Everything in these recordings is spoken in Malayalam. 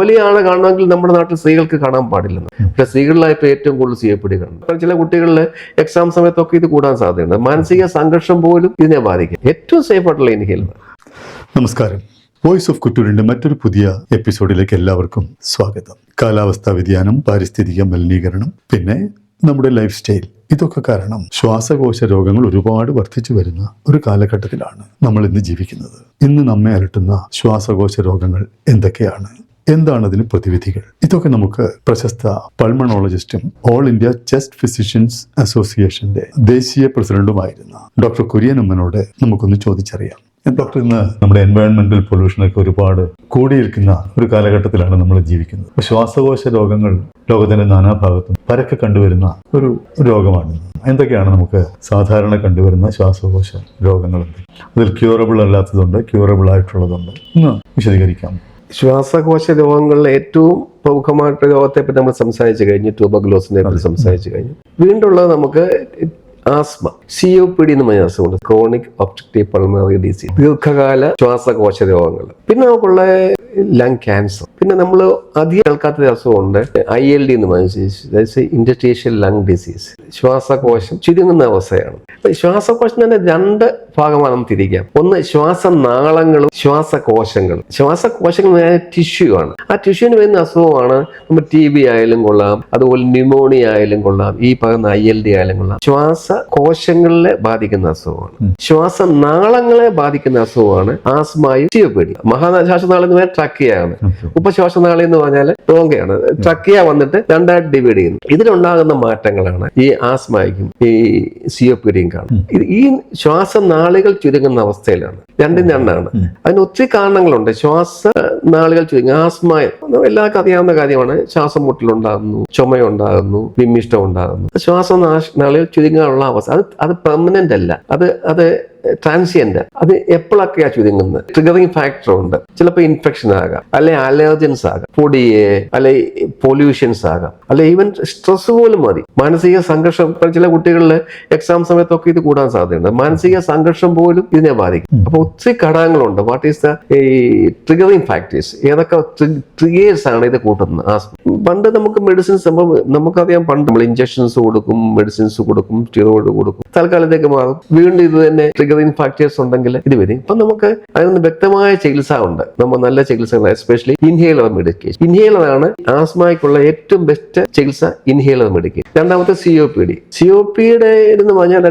പുകവലിയാണ് കാണണമെങ്കിൽ നമ്മുടെ നാട്ടിൽ സ്ത്രീകൾക്ക് കാണാൻ പാടില്ലെന്ന്. പക്ഷെ സ്ത്രീകളിലായപ്പോൾ ഏറ്റവും കൂടുതൽ COPD കാണുന്നു. ചില കുട്ടികളിൽ എക്സാം സമയത്തൊക്കെ ഇത് കൂടാൻ സാധ്യതയുണ്ട്. മാനസിക സംഘർഷം പോലും ഇതിനെ ബാധിക്കും. ഏറ്റവും സേഫ് ആയിട്ടുള്ള ഇൻഹേലർ. നമസ്കാരം. വോയിസ് ഓഫ് കുട്ടൂരിന്റെ മറ്റൊരു പുതിയ എപ്പിസോഡിലേക്ക് എല്ലാവർക്കും സ്വാഗതം. കാലാവസ്ഥാ വ്യതിയാനം, പാരിസ്ഥിതിക മലിനീകരണം, പിന്നെ നമ്മുടെ ലൈഫ് സ്റ്റൈൽ, ഇതൊക്കെ കാരണം ശ്വാസകോശ രോഗങ്ങൾ ഒരുപാട് വർദ്ധിച്ചു വരുന്ന ഒരു കാലഘട്ടത്തിലാണ് നമ്മൾ ഇന്ന് ജീവിക്കുന്നത്. ഇന്ന് നമ്മെ അലട്ടുന്ന ശ്വാസകോശ രോഗങ്ങൾ എന്തൊക്കെയാണ്, എന്താണ് അതിന് പ്രതിവിധികൾ, ഇതൊക്കെ നമുക്ക് പ്രശസ്ത പൾമണോളജിസ്റ്റും ഓൾ ഇന്ത്യ ചെസ്റ്റ് ഫിസിഷ്യൻസ് അസോസിയേഷന്റെ ദേശീയ പ്രസിഡന്റുമായിരുന്ന ഡോക്ടർ കുര്യനമ്മനോട് നമുക്കൊന്ന് ചോദിച്ചറിയാം. ഡോക്ടർ, ഇന്ന് നമ്മുടെ എൻവയോൺമെന്റൽ പൊല്യൂഷനൊക്കെ ഒരുപാട് കൂടിയിരിക്കുന്ന ഒരു കാലഘട്ടത്തിലാണ് നമ്മൾ ജീവിക്കുന്നത്. ശ്വാസകോശ രോഗങ്ങൾ ലോകത്തിന്റെ നാനാഭാഗത്തും പരക്കെ കണ്ടുവരുന്ന ഒരു രോഗമാണ്. എന്തൊക്കെയാണ് നമുക്ക് സാധാരണ കണ്ടുവരുന്ന ശ്വാസകോശ രോഗങ്ങൾ? അതിൽ ക്യൂറബിൾ അല്ലാത്തതുണ്ട്, ക്യൂറബിൾ ആയിട്ടുള്ളതുണ്ട്. ഒന്ന് വിശദീകരിക്കാം. ശ്വാസകോശ രോഗങ്ങളിൽ ഏറ്റവും പ്രമുഖമായിട്ട് രോഗത്തെ പറ്റി നമ്മൾ സംസാരിച്ചു കഴിഞ്ഞു. ട്യൂബർകുലോസിനെ പറ്റി സംസാരിച്ചു കഴിഞ്ഞു. വീണ്ടും ഉള്ളത് നമുക്ക് ആസ്മ, COPD എന്ന് പറഞ്ഞ അസുഖമുണ്ട്, ക്രോണിക് ഒബ്സ്ട്രക്റ്റീവ് പൾമണറി ഡിസീസ്, ദീർഘകാല ശ്വാസകോശ രോഗങ്ങൾ. പിന്നെ നമുക്കുള്ള ലങ് ക്യാൻസർ. പിന്നെ നമ്മൾ അധികം കേൾക്കാത്ത അസുഖമുണ്ട് ILD എന്ന് പറഞ്ഞ ഇന്റർസ്റ്റീഷ്യൽ ലങ് ഡിസീസ്. ശ്വാസകോശം ചുരുങ്ങുന്ന അവസ്ഥയാണ്. ശ്വാസകോശം തന്നെ രണ്ട് ഭാഗമാണ് തിരിക്കാം. ഒന്ന് ശ്വാസനാളങ്ങളും ശ്വാസകോശങ്ങളും. ശ്വാസകോശങ്ങൾ ടിഷ്യൂ ആണ്. ആ ടിഷ്യൂവിന് വരുന്ന അസുഖമാണ് നമ്മൾ TB ആയാലും കൊള്ളാം, അതുപോലെ ന്യൂമോണിയ ആയാലും കൊള്ളാം, ഈ പറയുന്ന ILD ആയാലും കൊള്ളാം. ശ്വാസകോശങ്ങളെ ബാധിക്കുന്ന അസുഖമാണ്. ശ്വാസനാളങ്ങളെ ബാധിക്കുന്ന അസുഖമാണ് ആസ്മയും COPD. മഹാശ്വാസനാളം എന്ന് പറഞ്ഞാൽ ട്രക്കിയാണ്. ഉപശ്വാസനാളി എന്ന് പറഞ്ഞാൽ ബ്രോങ്കയാണ്. ട്രക്കിയ വന്നിട്ട് രണ്ടായിട്ട് ഡിവൈഡ് ചെയ്യുന്നു. ഇതിലുണ്ടാകുന്ന മാറ്റങ്ങളാണ് ഈ ആസ്മയ്ക്കും ഈ COPDയും കാണുന്നത്. ഈ ശ്വാസനാളികൾ ചുരുങ്ങുന്ന അവസ്ഥയിലാണ്. രണ്ടും രണ്ടാണ്. അതിന് ഒത്തിരി കാരണങ്ങളുണ്ട്. ശ്വാസനാളികൾ ചുരുങ്ങുക, ആസ്മ എല്ലാവർക്കും അറിയാവുന്ന കാര്യമാണ്. ശ്വാസം മുട്ടലുണ്ടാകുന്നു, ചുമയുണ്ടാകുന്നു, വിമ്മിഷ്ടം ഉണ്ടാകുന്നു. ശ്വാസനാളികൾ ചുരുങ്ങാനുള്ള അവസ്ഥ അത് പെർമനന്റ് അല്ല, അത് ട്രാൻസിയന്റ്. അത് എപ്പോഴൊക്കെയാ ചുരുങ്ങുന്നത്? ട്രിഗറിങ് ഫാക്ടർ ഉണ്ട്. ചിലപ്പോൾ ഇൻഫെക്ഷൻ ആകാം, അല്ലെ അലർജൻസ് ആകാം, പൊടിയെ അല്ലെ പൊല്യൂഷൻസ് ആകാം, അല്ലെ ഈവൻ സ്ട്രെസ് പോലും മതി. മാനസിക സംഘർഷം. ചില കുട്ടികളിൽ എക്സാം സമയത്തൊക്കെ ഇത് കൂടാൻ സാധ്യതയുണ്ട്. മാനസിക സംഘർഷം പോലും ഇതിനെ ബാധിക്കും. അപ്പൊ ഒത്തിരി ഘടകങ്ങളുണ്ട്. What is the triggering factors? ഏതൊക്കെ ട്രിഗേഴ്സ് ആണ് ഇത് കൂട്ടുന്നത്? പണ്ട് നമുക്ക് മെഡിസിൻസ് നമുക്കറിയാം. പണ്ട് നമ്മൾ ഇഞ്ചക്ഷൻസ് കൊടുക്കും, മെഡിസിൻസ് കൊടുക്കും, സ്റ്റിറോയിഡ് കൊടുക്കും, തൽക്കാലത്തേക്ക് മാറും. വീണ്ടും ഇത് തന്നെ ട്രിഗറിങ് ഫാക്ടേഴ്സ് ഉണ്ടെങ്കിൽ ഇത് വരും. ഇപ്പൊ നമുക്ക് അതിന് വ്യക്തമായ ചികിത്സ ഉണ്ട്. നമ്മൾ നല്ല ചികിത്സകൾ, എസ്പെഷ്യലി ഇൻഹേലർ മെഡിക്കേഷൻ. ഇൻഹേലറാണ് ആസ്മയ്ക്കുള്ള ഏറ്റവും ബെസ്റ്റ് ചികിത്സ. Inhaler medication. രണ്ടാമത്തെ COPD എന്ന് പറഞ്ഞാൽ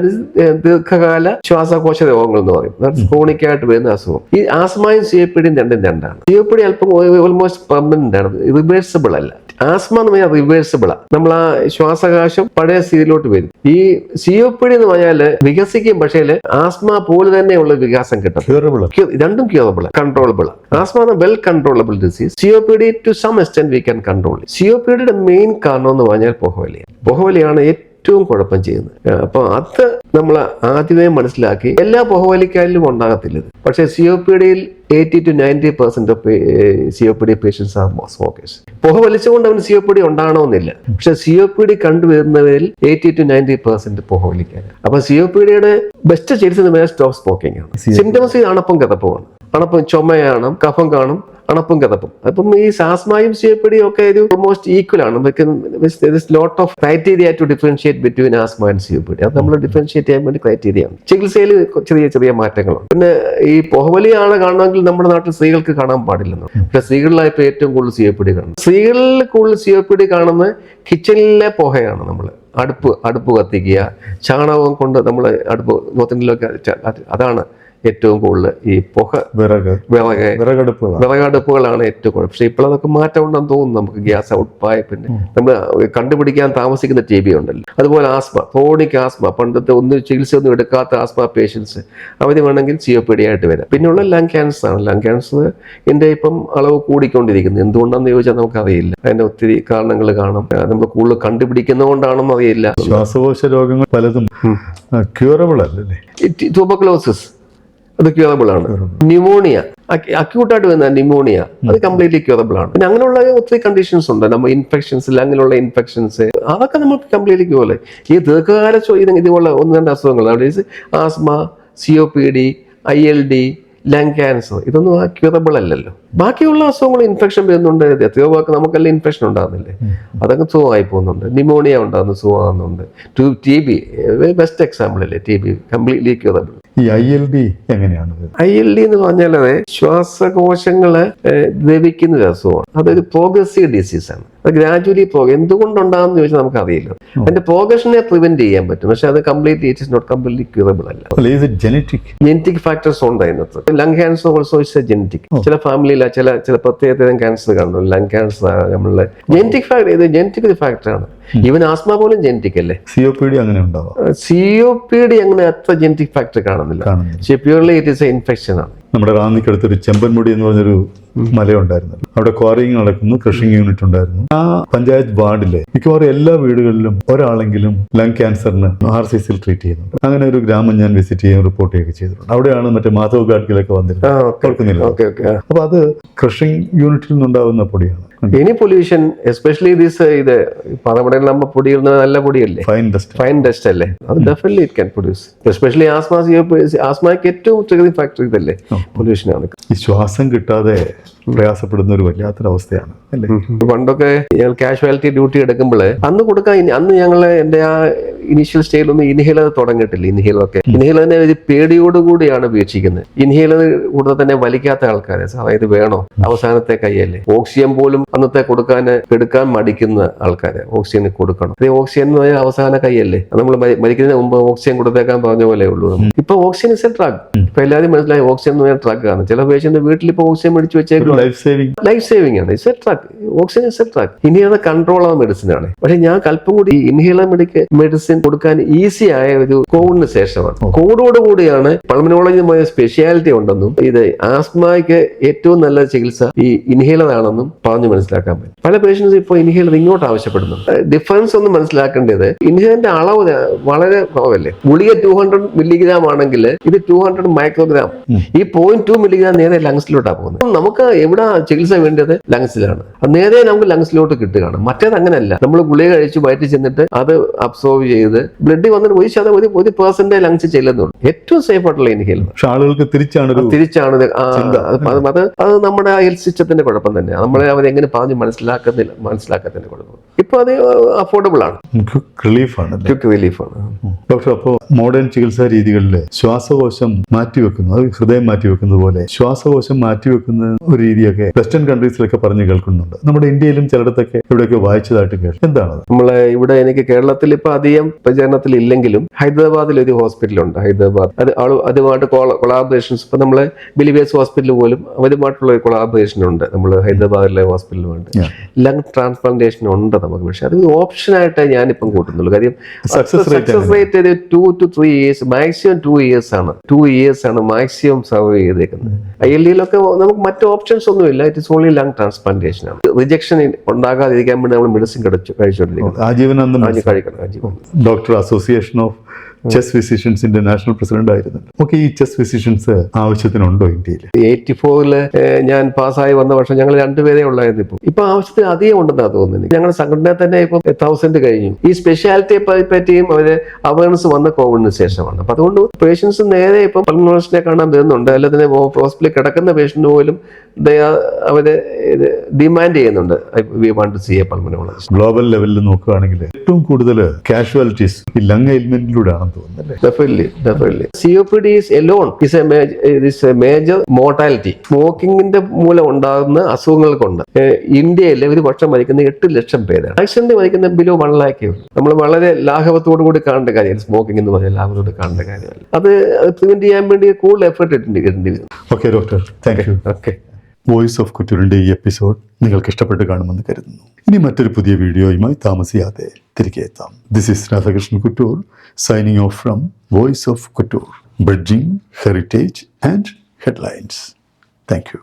ദീർഘകാല ശ്വാസകോശ രോഗങ്ങൾ എന്ന് പറയും. ക്രോണിക് ആയിട്ട് വരുന്ന അസുഖം. ഈ ആസ്മയും COPDയും രണ്ടും രണ്ടാണ്. COPD അല്പം ഓൾമോസ്റ്റ് പെർമനന്റ് ആണ്, റിവേഴ്സിബിൾ അല്ല. ആസ്മ എന്ന് പറഞ്ഞാൽ റിവേഴ്സിബിൾ ആണ്. നമ്മൾ ആ ശ്വാസകോശം പഴയ സ്ഥിതിയിലോട്ട് വരും. ഈ COPD എന്ന് പറഞ്ഞാൽ വികസിക്കും, പക്ഷേ ആസ്മ പോലെ തന്നെയുള്ള വികാസം കിട്ടും. രണ്ടും curable, controllable. Asthma well controllable disease. COPD to some extent we can control. COPDയുടെ മെയിൻ കാരണം എന്ന് പറഞ്ഞാൽ പുകവലിയാണ് ഏറ്റവും കുഴപ്പം ചെയ്യുന്നത്. അപ്പൊ അത് നമ്മൾ ആദ്യമേ മനസ്സിലാക്കി. എല്ലാ പുകവലിക്കാരിലും ഉണ്ടാകത്തില്ല, പക്ഷെ COPDയിൽ 80 to 90% of COPD patients are smokers. പുകവലിച്ചുകൊണ്ട് അവന് COPD ഉണ്ടാകണമെന്നില്ല, പക്ഷെ COPD കണ്ടുവരുന്നവരിൽ 80 to 90% പുകവലിക്കാൻ. അപ്പൊ COPDയുടെ ബെസ്റ്റ് ചികിത്സ സ്റ്റോപ്പ് സ്മോക്കിംഗ് ആണ്. സിംറ്റംസ് അണപ്പും കിതപ്പുമാണ്. അണപ്പും ചുമയാണ്, കഫം കാണും, അണപ്പും കിതപ്പും. അപ്പം ഈ ആസ്മയും COPDയും ഒക്കെ ഒരു ഓൾമോസ്റ്റ് ഈക്വൽ ആണ്. Lot of criteria to differentiate between asthma and COPD. അത് നമ്മൾ ഡിഫറൻഷിയേറ്റ് ചെയ്യാൻ വേണ്ടി ക്രൈറ്റീരിയ ആണ്. ചികിത്സയിൽ ചെറിയ ചെറിയ മാറ്റങ്ങളുണ്ട്. പിന്നെ ഈ പുകവലിയാണ് കാണണമെങ്കിൽ നമ്മുടെ നാട്ടിൽ സ്ത്രീകൾക്ക് കാണാൻ പാടില്ലെന്ന്. പക്ഷെ സ്ത്രീകളിലായപ്പോൾ ഏറ്റവും കൂടുതൽ COPD കാണും. സ്ത്രീകളിൽ കൂടുതൽ COPD കാണുന്നത് കിച്ചണിലെ പുകയാണ്. നമ്മൾ അടുപ്പ് കത്തിക്കുക, ചാണകം കൊണ്ട് നമ്മൾ അടുപ്പ് നോത്തിലൊക്കെ, അതാണ് ഏറ്റവും കൂടുതൽ ഈ വിറകടുപ്പുകളാണ് ഏറ്റവും കൂടുതൽ. പക്ഷെ ഇപ്പോഴതൊക്കെ മാറ്റം ഉണ്ടെന്ന് തോന്നുന്നു. നമുക്ക് ഗ്യാസ് ഔട്ട് പൈപ്പിന്റെ നമ്മൾ കണ്ടുപിടിക്കാൻ താമസിക്കുന്ന TB ഉണ്ടല്ലോ. അതുപോലെ ആസ്മ, ക്രോണിക് ആസ്മ, പണ്ടത്തെ ചികിത്സ ഒന്നും എടുക്കാത്ത ആസ്മ പേഷ്യൻസ്, അവർ വേണമെങ്കിൽ COPD ആയിട്ട് വരാം. പിന്നെയുള്ള ലങ് ക്യാൻസർ ആണ്. ലങ് ക്യാൻസറിന്റെ ഇപ്പം അളവ് കൂടിക്കൊണ്ടിരിക്കുന്നു. എന്തുകൊണ്ടാണെന്ന് ചോദിച്ചാൽ നമുക്കറിയില്ല. അതിന്റെ ഒത്തിരി കാരണങ്ങൾ കാണും. നമ്മൾ കൂടുതൽ കണ്ടുപിടിക്കുന്നതുകൊണ്ടാണെന്ന് അറിയില്ല. ശ്വാസകോശ രോഗങ്ങൾ പലതും ക്യൂറബിൾ അല്ലല്ലേ? ട്യൂബർകുലോസിസ് അത് ക്യൂറബിൾ ആണ്. ന്യൂമോണിയ, അക്യൂട്ടായിട്ട് വരുന്ന ന്യൂമോണിയ, അത് കംപ്ലീറ്റ്ലി ക്യൂറബിൾ ആണ്. പിന്നെ അങ്ങനെയുള്ള ഒത്തിരി കണ്ടീഷൻസ് ഉണ്ട്. നമ്മൾ ഇൻഫെക്ഷൻസ്, അങ്ങനെയുള്ള ഇൻഫെക്ഷൻസ്, അതൊക്കെ നമുക്ക് കംപ്ലീറ്റ്ലി ക്യൂറബിൾ. ഈ ദീർഘകാല ഇതുപോലെ 1-2 അസുഖങ്ങൾ, asthma, COPD, ILD, lung cancer, ഇതൊന്നും ക്യൂറബിൾ അല്ലല്ലോ. ബാക്കിയുള്ള അസുഖങ്ങൾ ഇൻഫെക്ഷൻ വരുന്നുണ്ട്, എത്രയോ പേർക്ക് നമുക്കെല്ലാം ഇൻഫെക്ഷൻ ഉണ്ടാകുന്നില്ലേ, അതൊക്കെ സുഖമായി പോകുന്നുണ്ട്. ന്യൂമോണിയ ഉണ്ടാകുന്ന സുഖമാകുന്നുണ്ട്. TB ബെസ്റ്റ് എക്സാമ്പിൾ അല്ലേ, TB കംപ്ലീറ്റ്ലി ക്യൂറബിൾ. ഈ ILD എങ്ങനെയാണ്? ILD എന്ന് പറഞ്ഞാൽ ശ്വാസകോശങ്ങളെ ദ്രവിക്കുന്ന ഒരു അസുഖമാണ്. അതൊരു പ്രോഗ്രസീവ് ഡിസീസാണ്. അത് ഗ്രാജുവലി എന്തുകൊണ്ടുണ്ടാകുന്ന ചോദിച്ചാൽ നമുക്കറിയില്ല. അതിന്റെ പ്രോഗ്രഷനെ പ്രിവെന്റ് ചെയ്യാൻ പറ്റും, പക്ഷെ അത് completely it is not completely curable അല്ല. ജനറ്റിക് ഫാക്ടേഴ്സ് ഉണ്ട് അതിനകത്ത്. Lung cancer also is genetic. ചില ഫാമിലിയില ചില പ്രത്യേകതരം ക്യാൻസർ കാണുന്നു. ലങ് ക്യാൻസർ നമ്മളുടെ ജനറ്റിക് ഫാക്ടർ, ഇത് ജനറ്റിക് ഒരു ഫാക്ടറാണ്. ഈവൻ ആസ്മ പോലും ജനറ്റിക് അല്ലേ. COPD അങ്ങനെ ഉണ്ടാവും. COPD അങ്ങനെ അത്ര ജനറ്റിക് ഫാക്ടർ കാണുന്നില്ല. പക്ഷേ purely it is A infection ആണ്. നമ്മുടെ റാന്നിക്കടുത്തൊരു ചെമ്പൻമുടി എന്ന് പറഞ്ഞൊരു മലയുണ്ടായിരുന്നു. അവിടെ ക്വാറിങ് നടക്കുന്നു, ക്രഷിംഗ് യൂണിറ്റ് ഉണ്ടായിരുന്നു. ആ പഞ്ചായത്ത് വാർഡിലെ മിക്കവാറും എല്ലാ വീടുകളിലും ഒരാളെങ്കിലും ലങ് ക്യാൻസറിന് RCCയിൽ ട്രീറ്റ് ചെയ്യുന്നുണ്ട്. അങ്ങനെ ഒരു ഗ്രാമം ഞാൻ വിസിറ്റ് ചെയ്യാൻ റിപ്പോർട്ട് ചെയ്യുകയൊക്കെ ചെയ്തിട്ടുണ്ട്. അവിടെയാണ് മറ്റേ മാധവ് ഗാഡ്ഗിലൊക്കെ വന്നിരുന്നത്. അപ്പൊ അത് ക്രഷിംഗ് യൂണിറ്റിൽ നിന്നുണ്ടാവുന്ന പൊടിയാണ്. എനി പൊല്യൂഷൻ എസ്പെഷ്യലി ഇത് പറമ്പടയിൽ നമ്മൾ പൊടിയുന്ന നല്ല പൊടിയല്ലേ, ഫൈൻ ഡസ്റ്റ് അല്ലേ, അത് definitely it can produce. Especially ആസ്മയ്ക്ക് ഏറ്റവും ട്രിഗറിംഗ് ഫാക്ടർ ഇതല്ലേ, പൊല്യൂഷനാണ്. ഈ ശ്വാസം കിട്ടാതെ പ്രയാസപ്പെടുന്ന ഒരു വല്ലാത്തൊരവസ്ഥയാണ് അല്ലേ. പണ്ടൊക്കെ ഞങ്ങൾ കാഷ്വാലിറ്റി ഡ്യൂട്ടി എടുക്കുമ്പോൾ അന്ന് ഞങ്ങള് എന്റെ ആ ഇനീഷ്യൽ സ്റ്റേജിലൊന്നും ഇൻഹേലർ തുടങ്ങിയിട്ടില്ല. ഇൻഹേലറിനെ ഒരു പേടിയോടുകൂടിയാണ് വീക്ഷിക്കുന്നത്. ഇൻഹേലർ കൂടുതൽ തന്നെ വലിക്കാത്ത ആൾക്കാരെ, അതായത് വേണോ അവസാനത്തെ കൈയല്ലേ. ഓക്സിജൻ പോലും അന്നത്തെ എടുക്കാൻ മടിക്കുന്ന ആൾക്കാരെ ഓക്സിജൻ കൊടുക്കണം. ഓക്സിജൻ എന്ന് പറഞ്ഞാൽ അവസാന കൈയല്ലേ, നമ്മൾ മരിക്കുന്നതിന് മുമ്പ് ഓക്സിജൻ കൊടുത്തേക്കാൻ പറഞ്ഞ പോലെ ഉള്ളൂ. ഇപ്പൊ ഓക്സിജൻ ഇസ് എ ഡ്രഗ്. ഇപ്പൊ എല്ലാവരും മനസ്സിലായി ഓക്സിജൻ എന്ന് പറഞ്ഞാൽ ഡ്രഗ് ആണ്. ചില പേഷ്യന്റ് വീട്ടിൽ ഇപ്പൊ ഓക്സിജൻ മേടിച്ച് വെച്ചേക്കും, ലൈഫ് സേവിംഗ് ആണ്. It's A drug. Oxygen is A drug. Inhaler control ആവുന്ന മെഡിസിൻ ആണ്. പക്ഷെ ഞാൻ അല്പം കൂടി ഇൻഹേലർ മെഡിസിൻ കൊടുക്കാൻ ഈസി ആയ ഒരു കോവിഡിന് ശേഷമാണ്. കോവിഡോടുകൂടിയാണ് പൾമനോളജിയുമായ സ്പെഷ്യാലിറ്റി ഉണ്ടെന്നും ഇത് ആസ്മയ്ക്ക് ഏറ്റവും നല്ല ചികിത്സ ഈ ഇൻഹേലർ ആണെന്നും പറഞ്ഞു മനസ്സിലാക്കാൻ പറ്റും. പല പേഷ്യൻസ് ഇപ്പോൾ ഇൻഹേലർ ഇങ്ങോട്ട് ആവശ്യപ്പെടുന്നുണ്ട്. ഡിഫറൻസ് ഒന്ന് മനസ്സിലാക്കേണ്ടത്, ഇൻഹേലറിന്റെ അളവ് വളരെ കുറവല്ലേ. ഗുളിക 200 മില്ലിഗ്രാം ആണെങ്കിൽ ഇത് 200 മൈക്രോഗ്രാം. ഈ 0.2 മില്ലിഗ്രാം നേരെ ലങ്സിലോട്ടാണ് പോകുന്നത്. നമുക്ക് എവിടെ ചികിത്സ വേണ്ടത് ലങ്സിലാണ്. നേരെ നമുക്ക് ലങ്സിലോട്ട് കിട്ടുകയാണ്. മറ്റേത് അങ്ങനെയല്ല. നമ്മൾ ഗുളിക കഴിച്ച് വയറ്റിൽ ചെന്നിട്ട് അത് അബ്സോർവ് ചെയ്ത് ബ്ലഡ് വന്നിട്ട് 1% ലങ്സ് ചെല്ലുന്നുള്ളൂ. ഏറ്റവും സേഫ് ആയിട്ടുള്ള ഇൻഹേലർ. പക്ഷെ ആളുകൾക്ക് തിരിച്ചാണ് അത് നമ്മുടെ ഹെൽത്ത് സിസ്റ്റത്തിന്റെ കുഴപ്പം തന്നെയാണ്. നമ്മളെ അവരെങ്ങനെ പറഞ്ഞ് മനസ്സിലാക്കത്തിന്റെ കുഴപ്പം. ഇപ്പൊ അത് അഫോർഡബിൾ ആണ്, ക്വിക്ക് റിലീഫാണ്. ഡോക്ടർ, അപ്പോൾ മോഡേൺ ചികിത്സാ രീതികളിൽ ശ്വാസകോശം മാറ്റിവെക്കുന്നു, അത് ഹൃദയം മാറ്റിവെക്കുന്നത് പോലെ ശ്വാസകോശം മാറ്റിവെക്കുന്ന ഒരു രീതിയൊക്കെ വെസ്റ്റേൺ കൺട്രീസിലൊക്കെ പറഞ്ഞു കേൾക്കുന്നുണ്ട്. നമ്മുടെ ഇന്ത്യയിലും ചിലയിടത്തൊക്കെ ഇവിടെയൊക്കെ വായിച്ചതായിട്ട് കേൾക്കും. എന്താണ് നമ്മളെ ഇവിടെ എനിക്ക് കേരളത്തിൽ ഇപ്പൊ അധികം പ്രചാരണത്തിൽ ഇല്ലെങ്കിലും ഹൈദരാബാദിൽ ഒരു ഹോസ്പിറ്റലുണ്ട്. അതുമായിട്ട് കൊളാബറേഷൻസ് ഇപ്പൊ നമ്മളെ ബിലിവേഴ്സ് ഹോസ്പിറ്റൽ പോലും അവരുമായിട്ടുള്ള ഒരു കൊളാബറേഷൻ ഉണ്ട്. നമ്മൾ ഹൈദരാബാദിലെ ഹോസ്പിറ്റലുമായിട്ട് ലങ് ട്രാൻസ്പ്ലാന്റേഷൻ ഉണ്ട് നമുക്ക്. പക്ഷെ അത് ഓപ്ഷൻ ആയിട്ട് ഞാനിപ്പം കൂട്ടുന്നുള്ളൂ. കാര്യം success rate 2 to 3 years, maximum 2 years ആണ് മാക്സിമം സർവൈവ് ചെയ്തേക്കുന്നത്. ILD-ലൊക്കെ നമുക്ക് മറ്റു ഓപ്ഷൻസ് ഒന്നുമില്ല. It is only lung transplantation ആണ്. റിജക്ഷൻ ഉണ്ടാകാതിരിക്കാൻ വേണ്ടി നമ്മൾ മെഡിസിൻ കഴിച്ചുകൊണ്ടിരിക്കുന്നത്. ഡോക്ടർ അസോസിയേഷൻ ഓഫ് ചെസ് ഫിസിഷ്യൻസിന്റെ നാഷണൽ പ്രസിഡന്റ് ആയിരുന്നു. ഓക്കെ, ഈ ചെസ് ഫിസിഷ്യൻസ് ആവശ്യത്തിനുണ്ടോ ഇന്ത്യയിൽ? 84 ഞാൻ പാസ്സായി വന്ന വർഷം ഞങ്ങൾ 2 പേരേ ഉള്ളായിരുന്നു. ഇപ്പൊ ആവശ്യത്തിന് അധികം ഉണ്ടെന്നാണ് തോന്നുന്നത്. ഞങ്ങളുടെ സംഘടന തന്നെ ഇപ്പൊ 1000 കഴിഞ്ഞു. ഈ സ്പെഷ്യാലിറ്റിയെ പറ്റിയും അവര് അവയർനെസ് വന്ന കോവിഡിന് ശേഷമാണ്. അപ്പൊ അതുകൊണ്ട് പേഷ്യൻസ് നേരെ ഇപ്പൊ പൾമനോളജിസ്റ്റിനെ കാണാൻ വരുന്നുണ്ട്. അല്ലാതെ ഹോസ്പിറ്റലിൽ കിടക്കുന്ന പേഷ്യന്റ് പോലും അവര് ഡിമാൻഡ് ചെയ്യുന്നുണ്ട്. ഗ്ലോബൽ ലെവലിൽ നോക്കുകയാണെങ്കിൽ ഏറ്റവും കൂടുതൽ കാഷ്വാലിറ്റീസ് ഈ ലങ് എലിമെന്റിലൂടെയാണ് തോന്നുന്നത്. Definitely. COPD is alone is a major mortality. സ്മോക്കിങ്ങിന്റെ മൂലം ഉണ്ടാകുന്ന അസുഖങ്ങൾ കൊണ്ട് ഇന്ത്യയിൽ ഒരു വർഷം മരിക്കുന്ന 8 ലക്ഷം പേരാണ്. ആക്സിഡന്റ് മരിക്കുന്ന ബിലോ 1 lakh. നമ്മൾ വളരെ ലാഘവത്തോടു കൂടി കാണേണ്ട കാര്യമാണ്. സ്മോക്കിംഗ് എന്ന് പറഞ്ഞാൽ ലാഘവത്തോട് കാണേണ്ട കാര്യമല്ല. അത് പ്രിവെന്റ് ചെയ്യാൻ വേണ്ടി കൂടുതൽ എഫേർട്ട് ഇടേണ്ടി വരും. Okay doctor, thank you. Okay, voice of കുറ്റൂരിന്റെ ഈ എപ്പിസോഡ് നിങ്ങൾക്ക് ഇഷ്ടപ്പെട്ട് കാണുമെന്ന് കരുതുന്നു. ഇനി മറ്റൊരു പുതിയ വീഡിയോയുമായി താമസിയാതെ തിരികെ എത്താം. This is Radhakrishnan Kuttoor signing off from voice of Kuttoor, bridging heritage and headlines. Thank U.